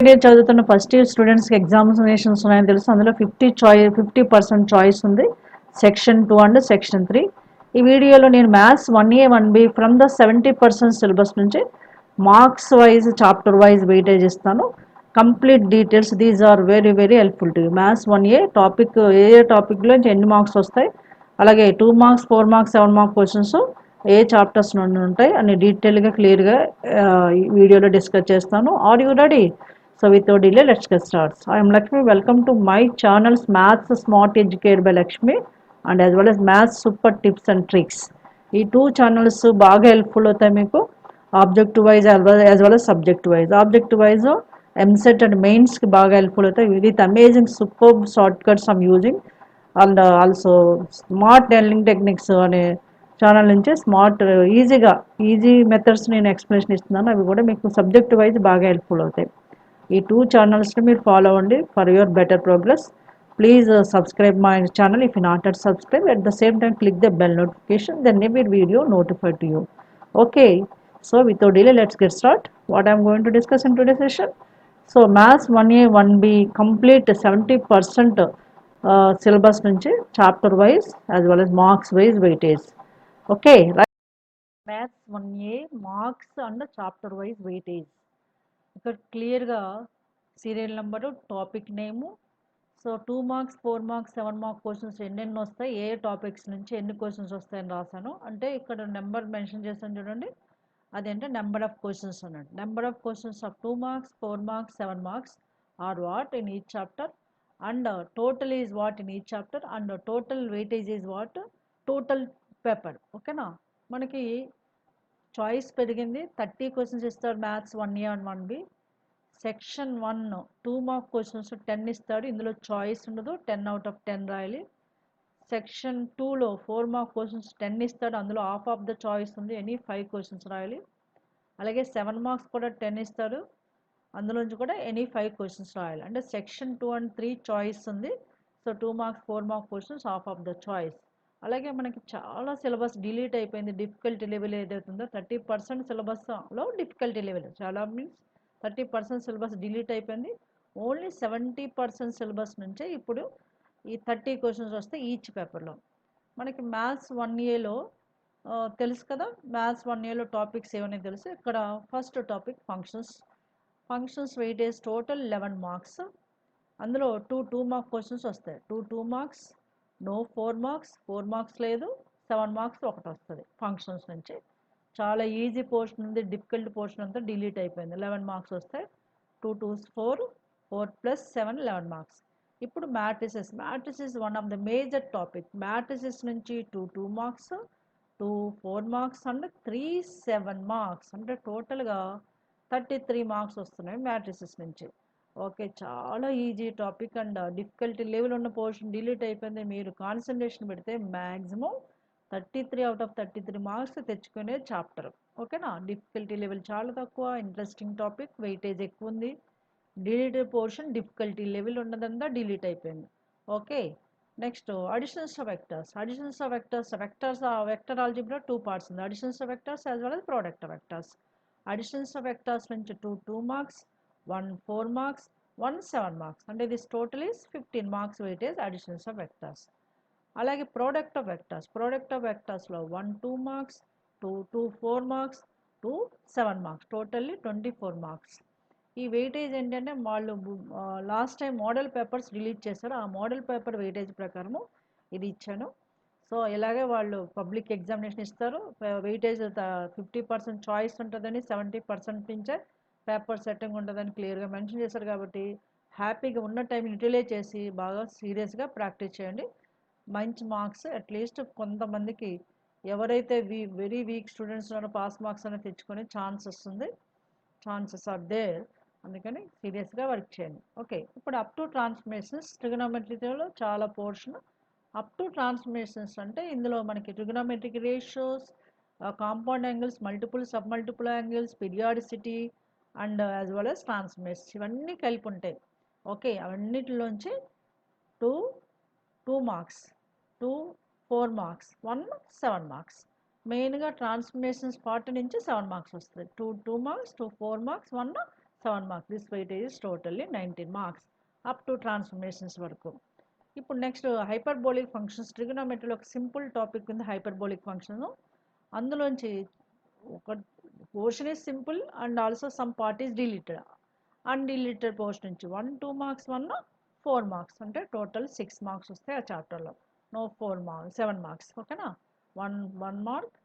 Intermediate చదువుతున్న first year స్టూడెంట్స్కి examinations ఉన్నాయని తెలుసు. అందులో 50% చాయిస్ ఉంది, సెక్షన్ 2 అండ్ సెక్షన్ 3. ఈ వీడియోలో నేను maths 1A 1B from the 70% syllabus నుంచి marks wise chapter wise weightage ఇస్తాను. Complete details these are very very helpful to you. Maths 1A topic ఏ టాపిక్లో ఎన్ని మార్క్స్ వస్తాయి, అలాగే 2 మార్క్స్ 4 మార్క్స్ 7 మార్క్ క్వశ్చన్స్ ఏ చాప్టర్స్ నుండి ఉంటాయి అని డీటెయిల్గా క్లియర్గా ఈ వీడియోలో డిస్కస్ చేస్తాను. Are you ready? So without delay, let's get started. I am Lakshmi. Welcome to my channels Maths Smart Educated by Lakshmi and as well as Maths Super Tips and Tricks. ఈ two channels బాగా helpful అవుతాయి మీకు, objective wise as well as subject wise. Objective wise EAMCET and మెయిన్స్కి బాగా helpful అవుతాయి. With amazing super short cuts I'm using and also smart learning techniques అనే channel నుంచి easy methods నేను ఎక్స్ప్లెనేషన్ ఇస్తున్నాను. అవి కూడా మీకు సబ్జెక్ట్ వైజ్ బాగా హెల్ప్ఫుల్ అవుతాయి. ఈ టూ ఛానల్స్ని మీరు ఫాలో అవ్వండి for your better progress. Please subscribe my channel if you not at subscribe. At the same time click the bell notification, then every video notified to you. Okay, so without delay let's get started. What I am going to discuss in today's session. So maths 1A 1B complete 70% syllabus nunchi chapter wise as well as marks wise weightage. Okay, right. Maths 1A marks and chapter wise weightage. ఇక్కడ క్లియర్గా serial number, topic name, so 2 marks 4 marks 7 mark questions ఎన్నెన్ని వస్తాయి, ఏ topics నుంచి ఎన్ని questions వస్తాయని రాశాను. అంటే ఇక్కడ నెంబర్ మెన్షన్ చేశాను చూడండి, అదేంటే నెంబర్ ఆఫ్ క్వశ్చన్స్ అన్నట్టు. Number of questions of 2 marks 4 marks 7 marks are what in each chapter and total is what in each chapter and total weightage is what total paper. ఓకేనా, మనకి choice పెరిగింది. 30 questions ఇస్తాడు maths 1A and 1B. Section 1 2 mark questions 10 ఇస్తాడు, ఇందులో choice ఉండదు, 10 out of 10 రాయాలి. Section 2లో 4 mark questions 10 ఇస్తాడు, అందులో హాఫ్ ఆఫ్ ద చాయిస్ ఉంది, ఎనీ 5 క్వశ్చన్స్ రాయాలి. అలాగే 7 మార్క్స్ కూడా 10 ఇస్తాడు, అందులోంచి కూడా ఎనీ 5 క్వశ్చన్స్ రాయాలి. అంటే సెక్షన్ 2 అండ్ 3 చాయిస్ ఉంది. So 2 marks 4 mark questions half of the choice. అలాగే మనకి చాలా సిలబస్ డిలీట్ అయిపోయింది. డిఫికల్టీ లెవెల్ ఏదైతుందో 30% సిలబస్లో డిఫికల్టీ లెవెల్ చాలా మీన్స్ 30% సిలబస్ డిలీట్ అయిపోయింది. ఓన్లీ 70% సిలబస్ నుంచే ఇప్పుడు ఈ 30 క్వశ్చన్స్ వస్తాయి ఈచ్ పేపర్లో. మనకి మ్యాథ్స్ 1Aలో తెలుసు కదా, మ్యాథ్స్ 1Aలో టాపిక్స్ ఏమని తెలుసు. ఇక్కడ first topic functions weightage total 11 marks. అందులో 2 మార్క్ క్వశ్చన్స్ వస్తాయి. 2 మార్క్స్, నో 4 మార్క్స్, 4 మార్క్స్ లేదు, 7 మార్క్స్ ఒకటి వస్తుంది ఫంక్షన్స్ నుంచి. చాలా ఈజీ పోర్షన్ ఉంది, డిఫికల్ట్ పోర్షన్ అంతా డిలీట్ అయిపోయింది. 11 మార్క్స్ వస్తాయి. 2 2s 4, 4 + 7 11 మార్క్స్. ఇప్పుడు matrices one of the major topic. Matrices నుంచి 2 మార్క్స్, 2 4 మార్క్స్ అండ్ 3 7 మార్క్స్, అంటే టోటల్గా 33 మార్క్స్ వస్తున్నాయి మ్యాట్రిసెస్ నుంచి. ఓకే, చాలా easy topic and difficulty level ఉన్న పోర్షన్ డిలీట్ అయిపోయింది. మీరు కాన్సన్ట్రేషన్ పెడితే మ్యాక్సిమం 33 అవుట్ ఆఫ్ 33 మార్క్స్ తెచ్చుకునే చాప్టర్. ఓకేనా, డిఫికల్టీ లెవెల్ చాలా తక్కువ, ఇంట్రెస్టింగ్ టాపిక్, వెయిటేజ్ ఎక్కువ ఉంది. డిలీటెడ్ పోర్షన్ డిఫికల్టీ లెవెల్ ఉన్నదంతా డిలీట్ అయిపోయింది. Okay, next additions of vectors. Vector algebra 2 parts ఉంది. Additions of vectors as well as product of vectors. Additions of vectors నుంచి 2 marks, 1 4 marks, 1 7 marks, అంటే this total is 15 marks weightage additions of vectors. అలాగే product of వెక్టర్స్లో 1 2 marks, 2 4 marks, 2 7 marks, totally 24 marks. ఈ weightage ఏంటంటే వాళ్ళు last time model papers release చేశారు, ఆ model paper weightage ప్రకారము ఇది ఇచ్చాను. సో ఇలాగే వాళ్ళు పబ్లిక్ ఎగ్జామినేషన్ ఇస్తారు. వెయిటేజ్ 50% చాయిస్ ఉంటుందని 70% నుంచే పేపర్ సెట్టింగ్ ఉంటుందని క్లియర్గా మెన్షన్ చేశారు. కాబట్టి హ్యాపీగా ఉన్న టైం యూటిలైజ్ చేసి బాగా సీరియస్గా ప్రాక్టీస్ చేయండి. మంచి మార్క్స్ అట్లీస్ట్ కొంతమందికి ఎవరైతే వెరీ వీక్ స్టూడెంట్స్ ఉన్నారో పాస్ మార్క్స్ అనేది తెచ్చుకొని ఛాన్సెస్ ఆర్ దేర్. అందుకని సీరియస్గా వర్క్ చేయండి. ఓకే, ఇప్పుడు అప్ టు ట్రాన్స్ఫర్మేషన్స్ ట్రిగనోమెట్రీలో చాలా పోర్షన్. అప్ టు ట్రాన్స్ఫర్మేషన్స్ అంటే ఇందులో మనకి trigonometric ratios, compound angles, multiple sub multiple angles, periodicity and as well as transformations ఇవన్నీ కలిపి ఉంటాయి. ఓకే, అవన్నిటిలోంచి 2 మార్క్స్, 2 4 మార్క్స్, 1 7 మార్క్స్. మెయిన్గా ట్రాన్స్ఫర్మేషన్స్ పార్ట్ నుంచి 7 మార్క్స్ వస్తుంది. 2 marks, 2 4 marks, 1 7 marks. This weightage is totally 19 marks up to transformations వరకు. ఇప్పుడు next hyperbolic functions. ట్రిగనోమెట్రీలో ఒక సింపుల్ టాపిక్ ఉంది హైపర్బోలిక్ ఫంక్షన్. అందులోంచి ఒక portion is simple and also some part is deleted. Undeleted portion నుంచి 1 2 మార్క్స్ 1 4 మార్క్స్ అంటే total 6 marks వస్తాయి ఆ చాప్టర్లో. No 4 marks 7 marks. ఓకేనా, 1 మార్క్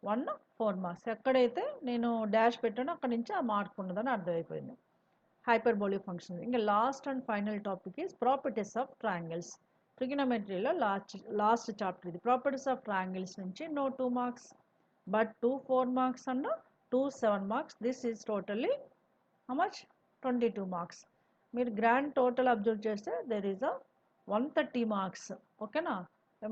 1 4 మార్క్స్. ఎక్కడైతే నేను డాష్ పెట్టానో అక్కడ నుంచి ఆ మార్క్ ఉన్నదని అర్థమైపోయింది. Hyperbolic function. ఇంకా last and final topic is properties of triangles. ట్రిగనోమెట్రీలో లాస్ట్ చాప్టర్ ఇది. ప్రాపర్టీస్ ఆఫ్ ట్రయాంగిల్స్ నుంచి no 2 marks but 2 4 marks and 2 7 marks. This is totally how much 22 marks. మీరు గ్రాండ్ టోటల్ అబ్జర్వ్ చేస్తే there is a 130 marks. ఓకేనా,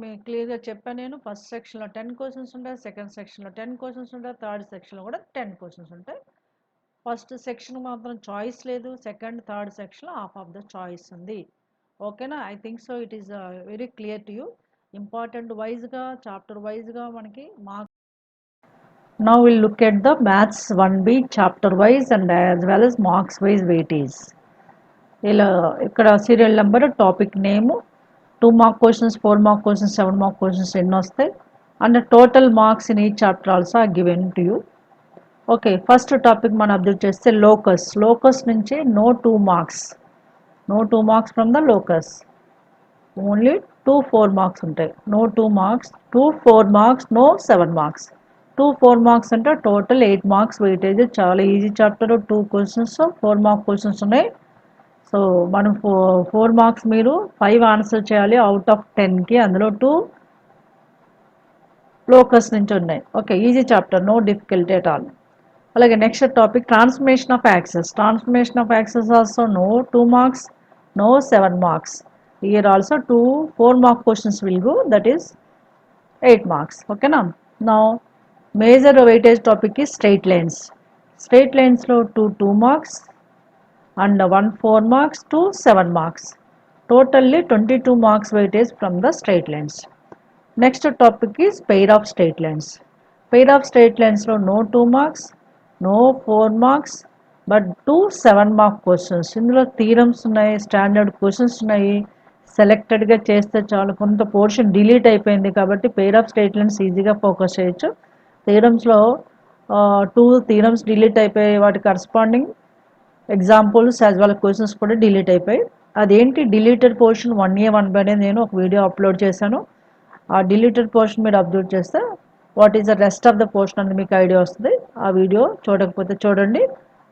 మీకు క్లియర్గా చెప్పాను నేను. ఫస్ట్ సెక్షన్లో 10 క్వశ్చన్స్ ఉంటాయి, సెకండ్ సెక్షన్లో 10 క్వశ్చన్స్ ఉంటాయి, థర్డ్ సెక్షన్లో కూడా 10 క్వశ్చన్స్ ఉంటాయి. ఫస్ట్ సెక్షన్ మాత్రం చాయిస్ లేదు, సెకండ్ థర్డ్ సెక్షన్లో హాఫ్ ఆఫ్ ద చాయిస్ ఉంది. ఓకేనా, I think so it is very clear to you. Important వైజ్గా చాప్టర్ వైజ్గా మనకి marks. Now we'll look at the maths 1B chapter wise and as well as marks wise weightage. ఇలా ఇక్కడ serial number, topic name, 2 mark questions, 4 mark questions, 7 mark questions ఎన్ని వస్తాయి and total marks in ఈ chapter also are given to you. Okay, first topic మనం observe చేస్తే locus. Locus నుంచి no 2 marks, no 2 marks from the locus. Only 2 4 marks ఉంటాయి. No 2 marks, 2 4 marks, no 7 marks. 2 4 marks అంటే total 8 marks weightage. చాలా easy chapter. 2 questions 4 mark questions ఉన్నాయి. So మనం 4 marks మీరు 5 answer చేయాలి అవుట్ ఆఫ్ 10కి. అందులో 2 లోకస్ నుంచి ఉన్నాయి. Okay, easy chapter, no difficulty at all. అలాగే next topic transformation of axes. Transformation of axes also no 2 marks, no 7 marks. Here also 2 4 mark questions will go, that is 8 marks. Okay now. Now major weightage topic is straight lines. Straight lines lo 2 marks and 1 4 marks, 2 7 marks. Totally 22 marks weightage from the straight lines. Next topic is pair of straight lines. Pair of straight lines lo no 2 marks, no 4 marks, but 2 7 mark questions. ఇందులో theorems ఉన్నాయి, standard questions ఉన్నాయి. సెలెక్టెడ్గా చేస్తే చాలు. కొంత portion delete అయిపోయింది కాబట్టి pair of state lines ఈజీగా focus చేయొచ్చు. థీరమ్స్లో 2 థీరమ్స్ డిలీట్ అయిపోయి వాటి corresponding examples as well questions కూడా డిలీట్ అయిపోయి. అదేంటి డిలీటెడ్ పోర్షన్ 1A 1B అనేది నేను ఒక వీడియో అప్లోడ్ చేశాను. ఆ డిలీటెడ్ పోర్షన్ మీరు అబ్జర్వ్ చేస్తే what is the rest of the portion అనేది మీకు ఐడియా వస్తుంది. ఆ వీడియో చూడకపోతే చూడండి.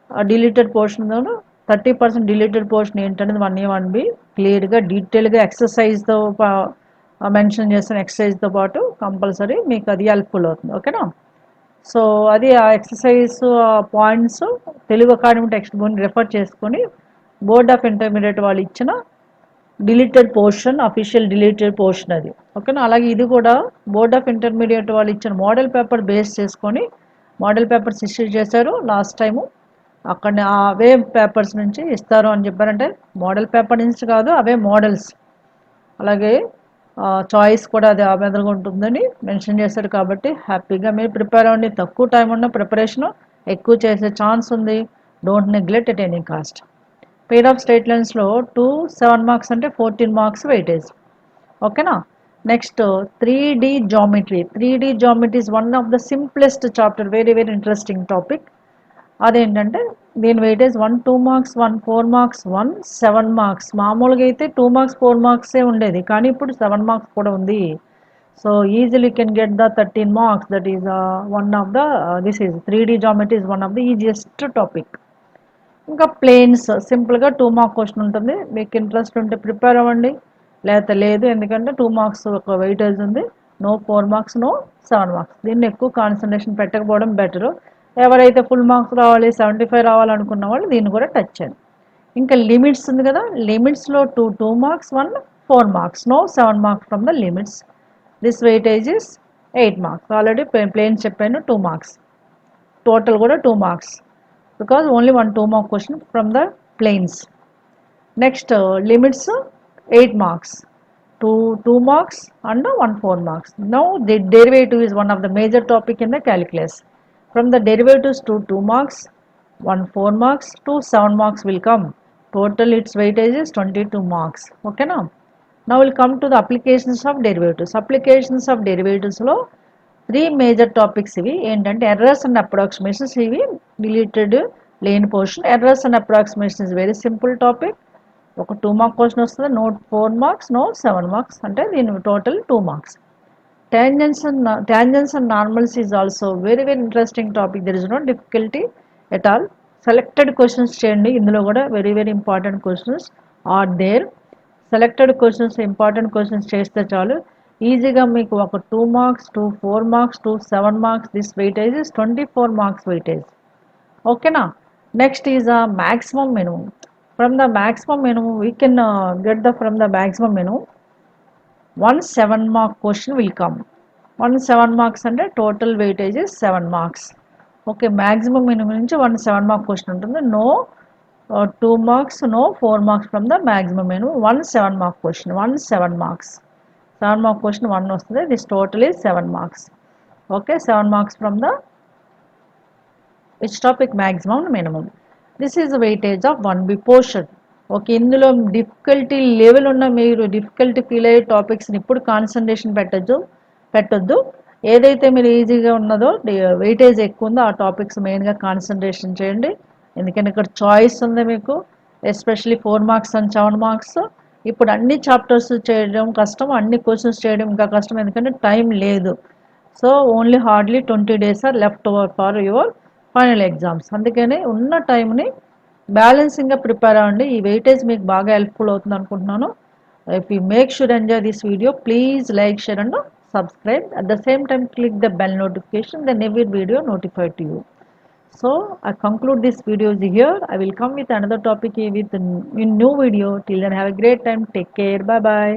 ఆ డిలీటెడ్ పోర్షన్లోనూ 30% డిలీటెడ్ పోర్షన్ ఏంటనేది 1A 1B క్లియర్గా డీటెయిల్గా ఎక్సర్సైజ్తో మెన్షన్ చేసిన ఎక్సర్సైజ్తో పాటు కంపల్సరీ మీకు అది హెల్ప్ఫుల్ అవుతుంది. ఓకేనా, సో అది ఆ exercise points Telugu academy text బుక్ని రెఫర్ చేసుకొని బోర్డ్ ఆఫ్ ఇంటర్మీడియట్ వాళ్ళు ఇచ్చిన deleted portion, official deleted portion అది. ఓకేనా, అలాగే ఇది కూడా బోర్డ్ ఆఫ్ ఇంటర్మీడియట్ వాళ్ళు ఇచ్చిన మోడల్ పేపర్ బేస్ చేసుకొని మోడల్ పేపర్స్ ఇష్యూ చేశారు లాస్ట్ టైము. అక్కడ అవే పేపర్స్ నుంచి ఇస్తారు అని చెప్పారంటే మోడల్ పేపర్ నుంచి కాదు, అవే మోడల్స్. అలాగే చాయిస్ కూడా అది అవైలబుల్గా ఉంటుందని మెన్షన్ చేశారు కాబట్టి హ్యాపీగా మీరు ప్రిపేర్ అవ్వండి. తక్కువ టైం ఉన్న ప్రిపరేషన్ ఎక్కువ చేసే ఛాన్స్ ఉంది. Don't neglect at any cost. Pair of straight లైన్స్లో 2 7 మార్క్స్ అంటే 14 మార్క్స్ వెయిటేజ్. ఓకేనా, next 3D geometry. 3D geometry is one of the simplest chapter, very very interesting topic. అదేంటంటే దీని వెయిటేజ్ 1 2 మార్క్స్, 1 4 మార్క్స్, 1 7 మార్క్స్. మామూలుగా అయితే 2 marks 4 మార్క్సే ఉండేది, కానీ ఇప్పుడు 7 మార్క్స్ కూడా ఉంది. So easily can get the 13 marks. That is one of the this is 3D geometry is one of the easiest topic. ఇంకా ప్లేన్స్ సింపుల్గా 2 మార్క్ క్వశ్చన్ ఉంటుంది. మీకు ఇంట్రెస్ట్ ఉంటే ప్రిపేర్ అవ్వండి, లేకపోతే లేదు. ఎందుకంటే 2 మార్క్స్ ఒక వెయిటేజ్ ఉంది. No 4 marks, no 7 marks. దీన్ని ఎక్కువ కాన్సన్ట్రేషన్ పెట్టకపోవడం బెటరు. ఎవరైతే ఫుల్ మార్క్స్ రావాలి 75 రావాలనుకున్న వాళ్ళు దీన్ని కూడా టచ్ చేయండి. ఇంకా లిమిట్స్ ఉంది కదా, లిమిట్స్లో 2 marks, 1 4 marks, no 7 marks from the limits. This weightage is 8 marks. Already planes చెప్పాను 2 మార్క్స్. టోటల్ కూడా 2 marks because only 1 2 mark question from the planes. Next limits 8 marks, 2 marks and 1 4 marks. Now the derivative is one of the major topic in the calculus. From the derivatives to 2 marks, 1 4 marks, 2 7 marks will come. Total its weightage is 22 marks. Okay now. Now we'll come to the applications of derivatives. Applications of derivatives లో three major topics ఇవి ఏంటంటే errors and approximations ఇవి deleted లేని portion. Errors and approximation is very simple topic. ఒక 2 mark question వస్తుంది. No 4 marks, no 7 marks, అంటే దీని total 2 marks. Tangents and normals is also very interesting topic. There is no difficulty at all. Selected questions చేయండి. ఇందులో కూడా very important questions are there. Selected questions, important questions చేస్తే చాలు. ఈజీగా మీకు ఒక 2 marks, 2 4 marks, 2 7 marks. This weightage is 24 marks weightage. Okay na. Next is a maximum minimum. From the maximum minimum we can get the from the maximum minimum 1 7 mark question will come. 1 7 marks అంటే total weightage is 7 marks. Okay, maximum minimum నుంచి 1 7 mark question ఉంటుంది. No 2 marks, no 4 marks from the maximum minimum. 1 7 mark question, 1 7 marks. 7 mark question 1 వస్తుంది. This total is 7 marks. Okay, 7 marks from the which topic? Maximum minimum. This is the weightage of 1B portion. Okay, ఇందులో difficulty level ఉన్న మీరు difficulty feel అయ్యే టాపిక్స్ని ఇప్పుడు concentration పెట్టొద్దు. ఏదైతే మీరు ఈజీగా ఉన్నదో వెయిటేజ్ ఎక్కువ ఉందో ఆ టాపిక్స్ మెయిన్గా కాన్సన్ట్రేషన్ చేయండి. ఎందుకంటే ఇక్కడ చాయిస్ ఉంది మీకు, ఎస్పెషలీ 4 మార్క్స్ అండ్ 7 మార్క్స్. ఇప్పుడు అన్ని చాప్టర్స్ చేయడం కష్టం, అన్ని క్వశ్చన్స్ చేయడం ఇంకా కష్టం, ఎందుకంటే టైం లేదు. So only hardly 20 days are left over for your final exams. అందుకని ఉన్న టైంని బ్యాలెన్సింగ్గా ప్రిపేర్ అవ్వండి. ఈ వెయిటేజ్ మీకు బాగా హెల్ప్ఫుల్ అవుతుంది అనుకుంటున్నాను. If you make sure enjoy this video, please like, share and subscribe. At the same time click the bell notification, then every video notified to you. So I conclude this video here. I will come with another topic with a new video. Till then have a great time. Take care. Bye bye.